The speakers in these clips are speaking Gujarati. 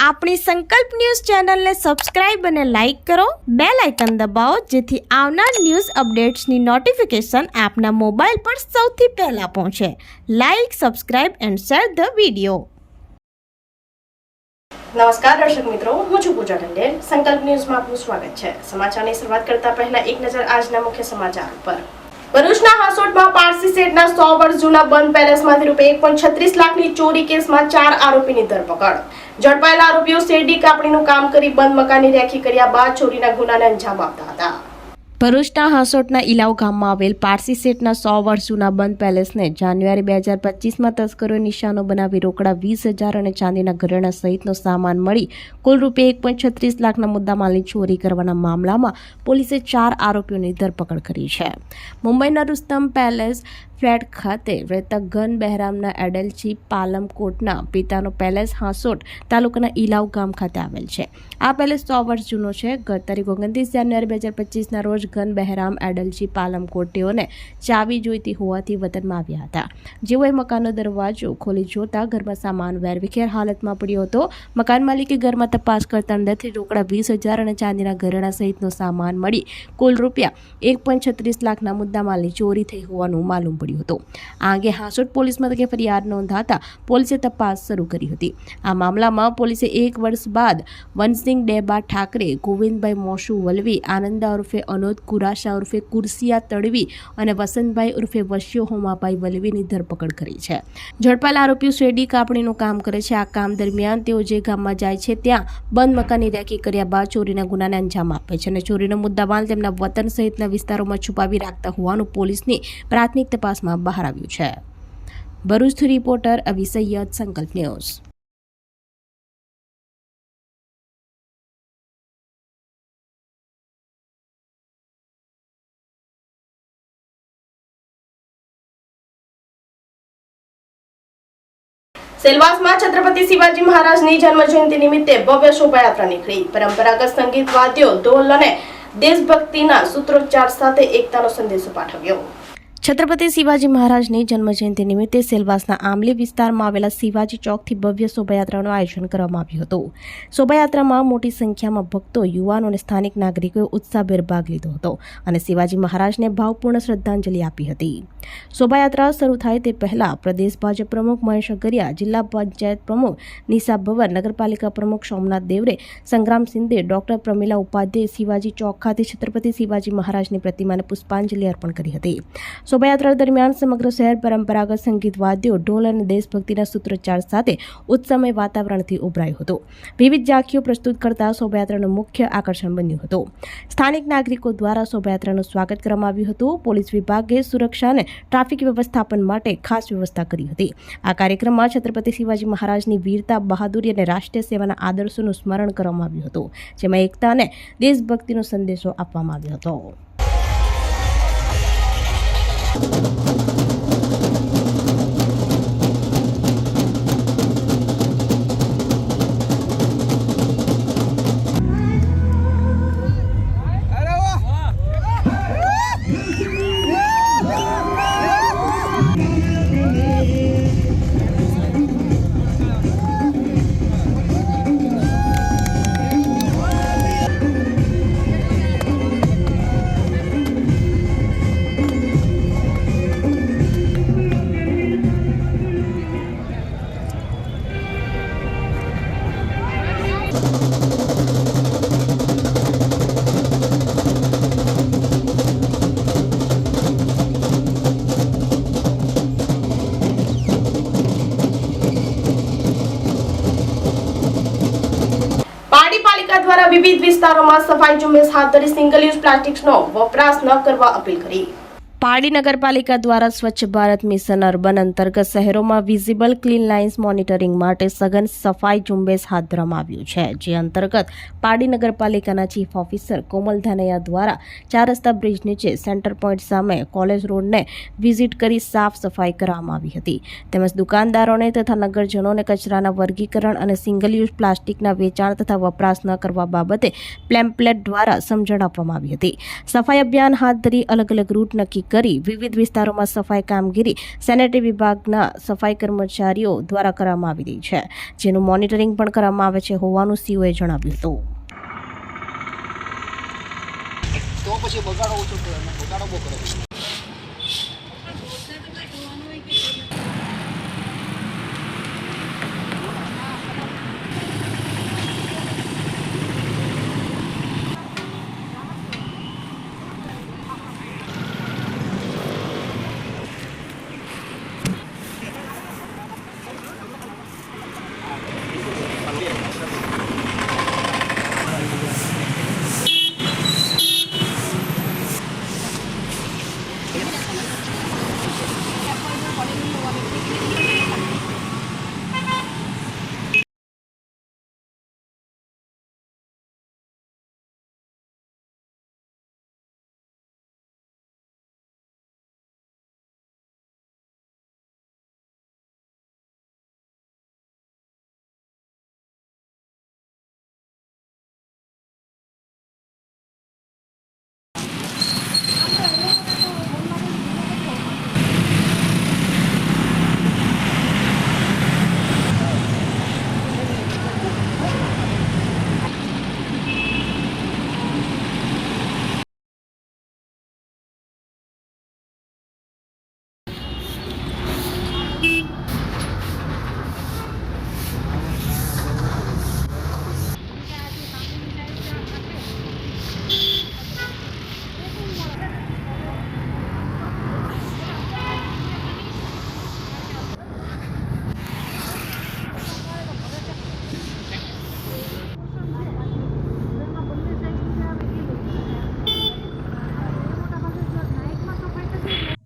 આપણી સંકલ્પ ન્યૂઝ ચેનલને સબસ્ક્રાઇબ અને લાઇક કરો, બેલ આઇકન દબાવો જેથી આવનાર ન્યૂઝ અપડેટ્સની નોટિફિકેશન આપના મોબાઈલ પર સૌથી પહેલા પહોંચે. Like, subscribe and share the video. નમસ્કાર દર્શક મિત્રો, હું છું પૂજા ટંડેલ. સંકલ્પ ન્યૂઝમાં આપનું સ્વાગત છે. સમાચારની શરૂઆત કરતા પહેલા એક નજર આજના મુખ્ય સમાચાર પર. ભરૂચના હાસોટમાં પારસી સેટના 100 વર્ષ જૂના બંધ પેલેસમાંથી રૂપિયા 1.36 લાખની ચોરી કેસમાં 4 આરોપીની ધરપકડ. ઝડપાયેલા આરોપીઓ શેરડી કાપણીનું કામ કરી બંધ મકાનની રેકી કર્યા બાદ ચોરીના ગુનાને અંજામ આપતા હતા. ભરૂચના હાસોટના ઇલાવ ગામમાં આવેલ પારસી સેટના 100 વર્ષ જૂના બંધ પેલેસને જાન્યુઆરી 2025માં તસ્કરોએ નિશાનો બનાવી રોકડા 20,000 અને ચાંદીના ઘરેણાં સહિતનો સામાન મળી કુલ રૂપિયા 1.36 લાખના મુદ્દામાલની ચોરી કરવાના મામલામાં પોલીસે 4 આરોપીઓની ધરપકડ કરી છે. મુંબઈના રુસ્તમ પેલેસ ફ્લેટ ખાતે રહેતા ગન બહેરામના એડલચી પાલમકોટના પિતાનો પેલેસ હાસોટ તાલુકાના ઇલાવ ગામ ખાતે આવેલ છે. આ પેલેસ 100 વર્ષ જૂનો છે. ગત તારીખ 29 જાન્યુઆરી 2025ના રોજ ગન બહેરામ એડલચી પાલમકોટીઓને ચાવી જોઈતી હોવાથી વતનમાં આવ્યા હતા. જેઓએ મકાનનો દરવાજો ખોલી જોતા ઘરમાં સામાન વેરવિખેર હાલતમાં પડ્યો હતો. મકાન માલિકે ઘરમાં તપાસ કરતા અંદરથી રોકડા 20,000 અને ચાંદીના ઘરેણાં સહિતનો સામાન મળી કુલ રૂપિયા 1.36 લાખના મુદ્દામાલની ચોરી થઈ હોવાનું માલુમ પડ્યું. આ અંગે હાસોટ પોલીસ મથકે ફરિયાદ નોંધાતા પોલીસે તપાસ શરૂ કરી હતી. આ મામલામાં પોલીસે 1 વર્ષ બાદ વનસિંહ ડેબા ઠાકરે, ગોવિંદભાઈ મોશુ વલવી, આનંદા ઉર્ફે અનોદ કુરાશા ઉર્ફે કુરસિયા તડવી અને વસંતભાઈ ઉર્ફે વશ્યો હોમાભાઈ વલવીની ધરપકડ કરી છે. ઝડપાયેલા આરોપીઓ શેરડી કાપણીનું કામ કરે છે. આ કામ દરમિયાન તેઓ જે ગામમાં જાય છે ત્યાં બંધ મકાનની રેકી કર્યા બાદ ચોરીના ગુનાને અંજામ આપે છે અને ચોરીનો મુદ્દામાલ તેમના વતન સહિતના વિસ્તારોમાં છુપાવી રાખતા હોવાનું પોલીસની પ્રાથમિક તપાસમાં બહાર આવ્યું છે. ભરૂચથી રિપોર્ટર અવી સૈયદ, સંકલ્પ ન્યૂઝ. સેલવાસમાં છત્રપતિ શિવાજી મહારાજની જન્મજયંતિ નિમિત્તે ભવ્ય શોભાયાત્રા નીકળી. પરંપરાગત સંગીત, વાદ્યો, ઢોલ અને દેશભક્તિના સૂત્રોચ્ચાર સાથે એકતાનો સંદેશો પાઠવ્યો. છત્રપતિ શિવાજી મહારાજની જન્મજયંતિ નિમિત્તે સેલવાસના આંબલી વિસ્તારમાં આવેલા શિવાજી ચોકથી ભવ્ય શોભાયાત્રાનું આયોજન કરવામાં આવ્યું હતું. શોભાયાત્રામાં મોટી સંખ્યામાં ભક્તો, યુવાનો અને સ્થાનિક નાગરિકોએ ઉત્સાહભેર ભાગ લીધો હતો અને શિવાજી મહારાજને ભાવપૂર્ણ શ્રદ્ધાંજલિ આપી હતી. શોભાયાત્રા શરૂ થાય તે પહેલા પ્રદેશ ભાજપ પ્રમુખ મહેશ અગરિયા, જિલ્લા પંચાયત પ્રમુખ નિશા ભવન, નગરપાલિકા પ્રમુખ સોમનાથ દેવરે, સંગ્રામ સિંધે, ડોક્ટર પ્રમીલા ઉપાધ્યાય શિવાજી ચોક ખાતે છત્રપતિ શિવાજી મહારાજની પ્રતિમાને પુષ્પાંજલિ અર્પણ કરી હતી. શોભાયાત્રા દરમિયાન સમગ્ર શહેર પરંપરાગત સંગીત, વાદ્યો, ઢોલ અને દેશભક્તિના સૂત્રોચ્ચાર સાથે ઉત્સવમય વાતાવરણથી ઉભરાયું હતું. વિવિધ ઝાંખીઓ પ્રસ્તુત કરતા શોભાયાત્રાનું મુખ્ય આકર્ષણ બન્યું હતું. સ્થાનિક નાગરિકો દ્વારા શોભાયાત્રાનું સ્વાગત કરવામાં આવ્યું હતું. પોલીસ વિભાગે સુરક્ષા અને ટ્રાફિક વ્યવસ્થાપન માટે ખાસ વ્યવસ્થા કરી હતી. આ કાર્યક્રમમાં છત્રપતિ શિવાજી મહારાજની વીરતા, બહાદુરી અને રાષ્ટ્રીય સેવાના આદર્શોનું સ્મરણ કરવામાં આવ્યું હતું, જેમાં એકતા અને દેશભક્તિનો સંદેશો આપવામાં આવ્યો હતો. પાલિકા દ્વારા વિવિધ વિસ્તારોમાં સફાઈ ઝુંબેશ હાથ ધરી સિંગલ યુઝ પ્લાસ્ટિકનો વપરાશ ન કરવા અપીલ કરી. પારડી નગરપાલિકા દ્વારા સ્વચ્છ ભારત મિશન અર્બન અંતર્ગત શહેરોમાં વિઝિબલ ક્લીન લાઇન્સ મોનિટરિંગ માટે સઘન સફાઈ ઝુંબેશ હાથ ધરવામાં આવ્યું છે. જે અંતર્ગત પારડી નગરપાલિકાના ચીફ ઓફિસર કોમલ ધાનૈયા દ્વારા 4 રસ્તા બ્રિજ નીચે સેન્ટર પોઈન્ટ સામે કોલેજ રોડને વિઝિટ કરી સાફ સફાઈ કરવામાં આવી હતી. તેમજ દુકાનદારોને તથા નગરજનોને કચરાના વર્ગીકરણ અને સિંગલ યુઝ પ્લાસ્ટિકના વેચાણ તથા વપરાશ ન કરવા બાબતે પ્લેમ્પલેટ દ્વારા સમજણ આપવામાં આવી હતી. સફાઈ અભિયાન હાથ ધરી અલગ અલગ રૂટ નક્કી કરી વિવિધ વિસ્તારોમાં સફાઈ કામગીરી સેનેટરી વિભાગના સફાઈ કર્મચારીઓ દ્વારા કરવામાં આવી રહી છે, જેનું મોનિટરિંગ પણ કરવામાં આવે છે હોવાનું સીઓએ જણાવ્યું હતું. તો પછી બગાડો ઓછો કરો અને બગાડો બહુ કરે છે.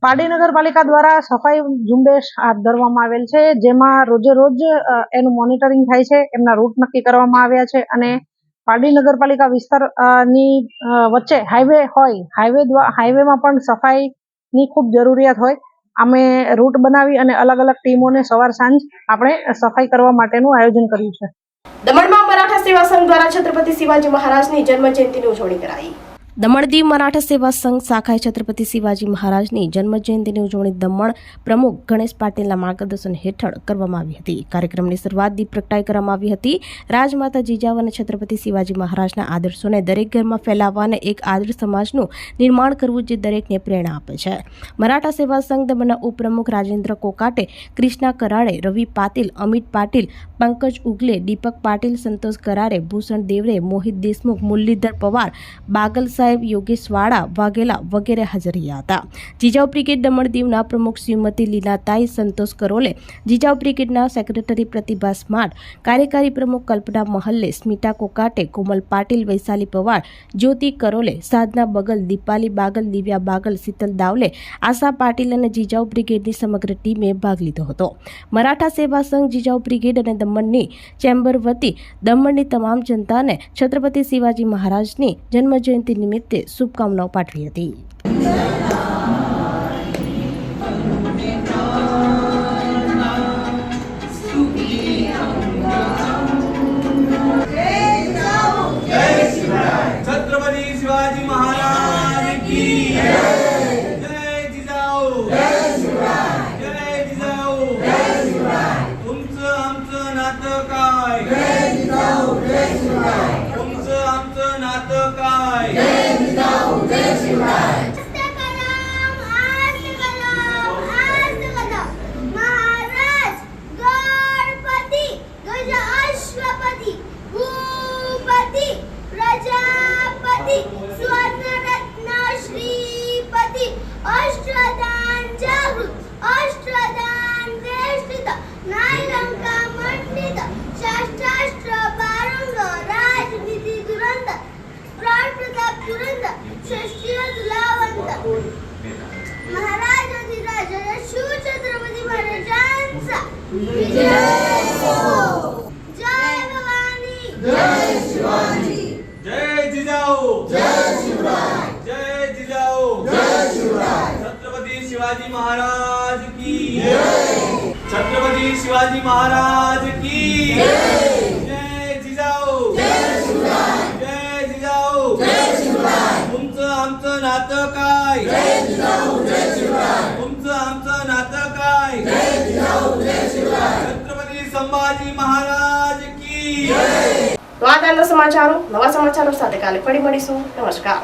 પારડી નગરપાલિકા દ્વારા સફાઈ ઝુંબેશ હાથ ધરવામાં આવેલ છે, જેમાં રોજે રોજ એનું મોનિટરિંગ થાય છે. એમના રૂટ નક્કી કરવામાં આવ્યા છે અને પારડી નગરપાલિકા વિસ્તારની વચ્ચે હાઈવે હોય, હાઈવેમાં પણ સફાઈની ખૂબ જરૂરિયાત હોય. અમે રૂટ બનાવી અને અલગ અલગ ટીમોને સવાર સાંજ આપણે સફાઈ કરવા માટેનું આયોજન કર્યું છે. દમણમાં મરાઠા સેવા સંઘ દ્વારા છત્રપતિ શિવાજી મહારાજની જન્મ જયંતિની ઉજવણી કરાઈ. દમણ દીવ મરાઠા સેવા સંઘ શાખાએ છત્રપતિ શિવાજી મહારાજની જન્મજયંતિની ઉજવણી દમણ પ્રમુખ ગણેશ પાટીલના માર્ગદર્શન હેઠળ કરવામાં આવી હતી. કાર્યક્રમની શરૂઆત દીપ પ્રગટાઈ કરવામાં આવી હતી. રાજમાતા જીજાવ અને છત્રપતિ શિવાજી મહારાજના આદર્શોને દરેક ઘરમાં ફેલાવવા અને એક આદર્શ સમાજનું નિર્માણ કરવું જે દરેકને પ્રેરણા આપે છે. મરાઠા સેવા સંઘ દમણના ઉપપ્રમુખ રાજેન્દ્ર કોકાટે, ક્રિષ્ના કરાડે, રવિ પાટીલ, અમિત પાટીલ, પંકજ ઉગલે, દીપક પાટીલ, સંતોષ કરાડે, ભૂષણ દેવરે, મોહિત દેશમુખ, મુરલીધર પવાર, બાગલ સાહેબ, યોગેશ વાડા, વાઘેલા વગેરે હાજર રહ્યા હતા. જીજાવ બ્રિગેડ દમણ દીવના પ્રમુખ શ્રીમતી લીલાતાઈ, સંતોષ કરોલે, જીજાવ બ્રિગેડના સેક્રેટરી પ્રતિભા સ્માર્ટ, કાર્યકારી પ્રમુખ કલ્પના મહલ્લે, સ્મિતા કોકાટે, કોમલ પાટીલ, વૈશાલી પવાર, જ્યોતિ કરોલે, સાધના બગલ, દીપાલી બાગલ, દિવ્યા બાગલ, શીતલ દાવલે, આશા પાટીલ અને જીજાવ બ્રિગેડની સમગ્ર ટીમે ભાગ લીધો હતો. મરાઠા સેવા સંઘ, જીજાવ બ્રિગેડ અને દમણની ચેમ્બર વતી દમણની તમામ જનતાને છત્રપતિ શિવાજી મહારાજની જન્મજયંતિ નિમિત્તે શુભકામનાઓ પાઠવી હતી. छत्रपति शिवाजी महाराज की जय जिजाऊ, जय जिजाऊ, तुमचं आमचं नातं काय, तुमचं आमचं नातं काय. महाराज गणपती गज अश्वपती भूपती प्रजापती स्वर्णरत्न श्रीपती अष्टदान जागृत अष्टदान वेष्टित नायलंका मंडित शास्त्रास्त्र पारंग राजनीती दुरंत प्राण प्रताप दुरंत षष्ठीय तुलावंत महाराज अधिराज यशू छत्रपती महाराजांचा विजय हो. जय भवानी, जय शिवाजी, जय जिजाऊ, जय शिवराय, जय जिजाऊ, जय शिवराय. छत्रपती शिवाजी महाराज की जय. छत्रपती शिवाजी महाराज की जय. जय जिजाऊ, जय शिवराय, जय जिजाऊ, जय शिवराय. तुमचं आमचं नातं काय तुमचं आमचं नातं काय छत्रपती संभाजी महाराज की તો આ ત્યાંના સમાચારો નવા સમાચારો સાથે કાલે ફરી મળીશું. નમસ્કાર.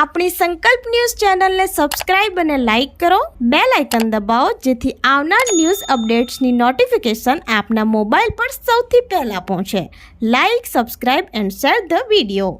આપણી સંકલ્પ ન્યૂઝ ચેનલને સબસ્ક્રાઇબ અને લાઇક કરો, બેલ આઇકન દબાવો જેથી આવનાર ન્યૂઝ અપડેટ્સની નોટિફિકેશન આપના મોબાઈલ પર સૌથી પહેલા પહોંચે. Like, subscribe and share the video.